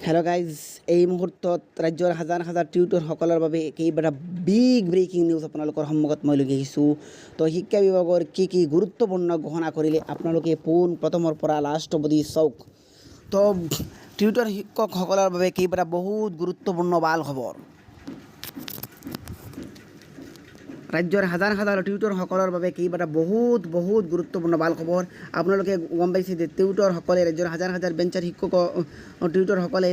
Hello' guys, এই মুহূৰ্তত ৰাজ্যৰ হাজাৰ হাজাৰ টিউটৰসকলৰ বাবে কেইবাটা বিগ ব্ৰেকিং নিউজ আপোনালোকৰ সন্মুখত মই লৈ আহিছোঁ। তো শিক্ষা বিভাগৰ কি গুৰুত্বপূৰ্ণ ঘোষণা কৰিলে আপোনালোকে প্ৰথমৰ পৰা লাষ্ট অবধি চাওক। তো টিউটৰ শিক্ষকসকলৰ বাবে কেইবাটা বহুত গুৰুত্বপূৰ্ণ ভাল খবৰ। ৰাজ্যৰ হাজাৰ হাজাৰ টিউটৰসকলৰ বাবে কেইবাটা বহুত গুৰুত্বপূৰ্ণ ভাল খবৰ। আপোনালোকে গম পাইছে যে টিউটৰসকলে ৰাজ্যৰ হাজাৰ হাজাৰ বেঞ্চৰ টিউটৰসকলে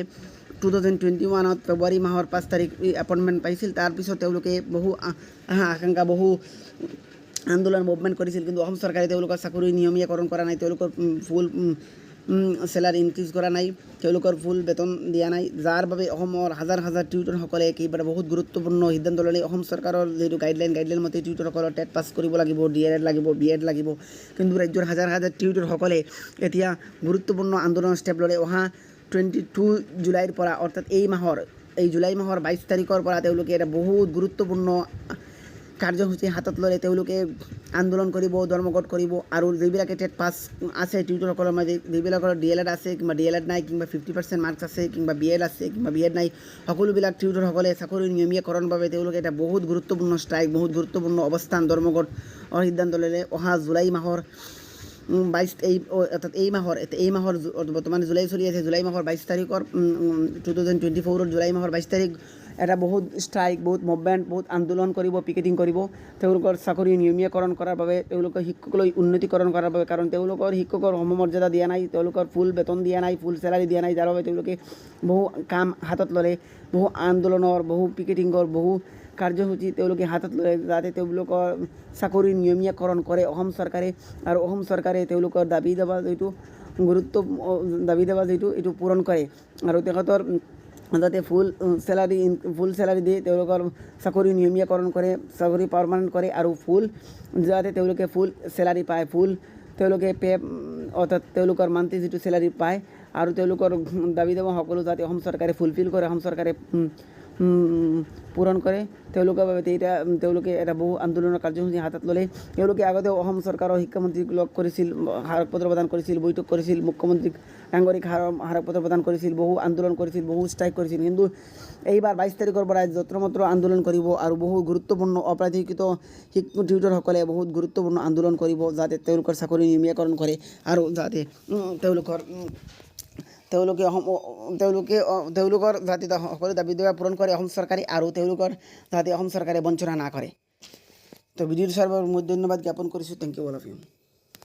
2021 ফেব্ৰুৱাৰী মাহৰ 5 তাৰিখ এপইণ্টমেণ্ট পাইছিল। তাৰপিছত তেওঁলোকে বহু আকাংক্ষা বহু আন্দোলন মুভমেণ্ট কৰিছিল, কিন্তু অসম চৰকাৰে তেওঁলোকৰ চাকৰি নিয়মীয়াকৰণ কৰা নাই, তেওঁলোকৰ ফুল চেলাৰী ইনক্ৰিজ কৰা নাই, তেওঁলোকৰ ফুল বেতন দিয়া নাই, যাৰ বাবে অসমৰ হাজাৰ হাজাৰ টিউটৰসকলে কেইবাটা বহুত গুৰুত্বপূৰ্ণ সিদ্ধান্ত ল'লে। অসম চৰকাৰৰ যিটো গাইডলাইন মতে টিউটৰসকলৰ টেট পাছ কৰিব লাগিব, DLED লাগিব, BEd লাগিব, কিন্তু ৰাজ্যৰ হাজাৰ হাজাৰ টিউটৰসকলে এতিয়া গুৰুত্বপূৰ্ণ আন্দোলনৰ ষ্টেপ ল'লে। অহা 22 জুলাইৰ পৰা, অৰ্থাৎ এই জুলাই মাহৰ 22 তাৰিখৰ পৰা তেওঁলোকে এটা বহুত গুৰুত্বপূৰ্ণ কাৰ্যসূচী হাতত ল'লে। তেওঁলোকে আন্দোলন কৰিব, ধৰ্মঘট কৰিব, আৰু যিবিলাকে টেট পাছ আছে টিউটৰসকলৰ মাজে, যিবিলাকৰ DLED আছে কিংবা DLED নাই, কিংবা 50% মাৰ্কছ আছে, কিংবা BEd আছে কিংবা BEd নাই, সকলোবিলাক টিউটৰসকলে চাকৰি নিয়মীয়াকৰণৰ বাবে তেওঁলোকে এটা বহুত গুৰুত্বপূৰ্ণ ষ্ট্ৰাইক, বহুত গুৰুত্বপূৰ্ণ অৱস্থান, ধৰ্মঘটৰ সিদ্ধান্ত ল'লে। অহা জুলাই মাহৰ 22 এই মাহৰ বৰ্তমান জুলাই চলি আছে, জুলাই মাহৰ 22 তাৰিখৰ 2024 জুলাই মাহৰ 22 তাৰিখ এটা বহুত ষ্ট্ৰাইক, বহুত মুভমেণ্ট, বহুত আন্দোলন কৰিব, পিকেটিং কৰিব তেওঁলোকৰ চাকৰি নিয়মীয়াকৰণ কৰাৰ বাবে, তেওঁলোকৰ শিক্ষকলৈ উন্নতিকৰণ কৰাৰ বাবে। কাৰণ তেওঁলোকৰ শিক্ষকৰ সমমৰ্যাদা দিয়া নাই, তেওঁলোকৰ ফুল বেতন দিয়া নাই, ফুল চেলাৰী দিয়া নাই, যাৰ বাবে তেওঁলোকে বহু কাম হাতত ল'লে, বহু আন্দোলনৰ, বহু পিকেটিঙৰ, বহু কাৰ্যসূচী তেওঁলোকে হাতত ল'লে, যাতে তেওঁলোকৰ চাকৰি নিয়মীয়াকৰণ কৰে অসম চৰকাৰে, আৰু অসম চৰকাৰে তেওঁলোকৰ দাবী দাবা যিটো এইটো পূৰণ কৰে, আৰু তেখেতৰ যাতে ফুল চেলাৰী দি তেওঁলোকৰ চাকৰি নিয়মীয়াকৰণ কৰে, চাকৰি পাৰ্মানেণ্ট কৰে, আৰু যাতে তেওঁলোকে ফুল চেলাৰী পায়, তেওঁলোকে অৰ্থাৎ তেওঁলোকৰ মান্থলি যিটো চেলাৰী পায়, আৰু তেওঁলোকৰ দাবী দাবা সকলো যাতে অসম চৰকাৰে ফুলফিল কৰে, অসম চৰকাৰে পূৰণ কৰে তেওঁলোকৰ বাবে। তেওঁলোকে এটা বহু আন্দোলনৰ কাৰ্যসূচী হাতত ল'লে। তেওঁলোকে আগতেও অসম চৰকাৰৰ শিক্ষামন্ত্ৰীক লগ কৰিছিল, স্মাৰকপত্ৰ প্ৰদান কৰিছিল, বৈঠক কৰিছিল, মুখ্যমন্ত্ৰীক ডাঙৰীক স্মাৰকপত্ৰ প্ৰদান কৰিছিল, বহু আন্দোলন কৰিছিল, বহু ষ্ট্ৰাইক কৰিছিল, কিন্তু এইবাৰ 22 তাৰিখৰ পৰা যত্ৰ মত্ৰ আন্দোলন কৰিব, আৰু বহু গুৰুত্বপূৰ্ণ অপ্ৰাধিকৃত টিউটৰসকলে বহুত গুৰুত্বপূৰ্ণ আন্দোলন কৰিব, যাতে তেওঁলোকৰ চাকৰি নিয়মীয়াকৰণ কৰে, আৰু যাতে তেওঁলোকৰ যাতে সকলো দাবী দাবা পূৰণ কৰে অসম চৰকাৰে, আৰু তেওঁলোকৰ যাতে অসম চৰকাৰে বঞ্চনা না কৰে। তো ভিডিঅ'টো চোৱাৰ বাবে মই ধন্যবাদ জ্ঞাপন কৰিছোঁ। Thank you all of U.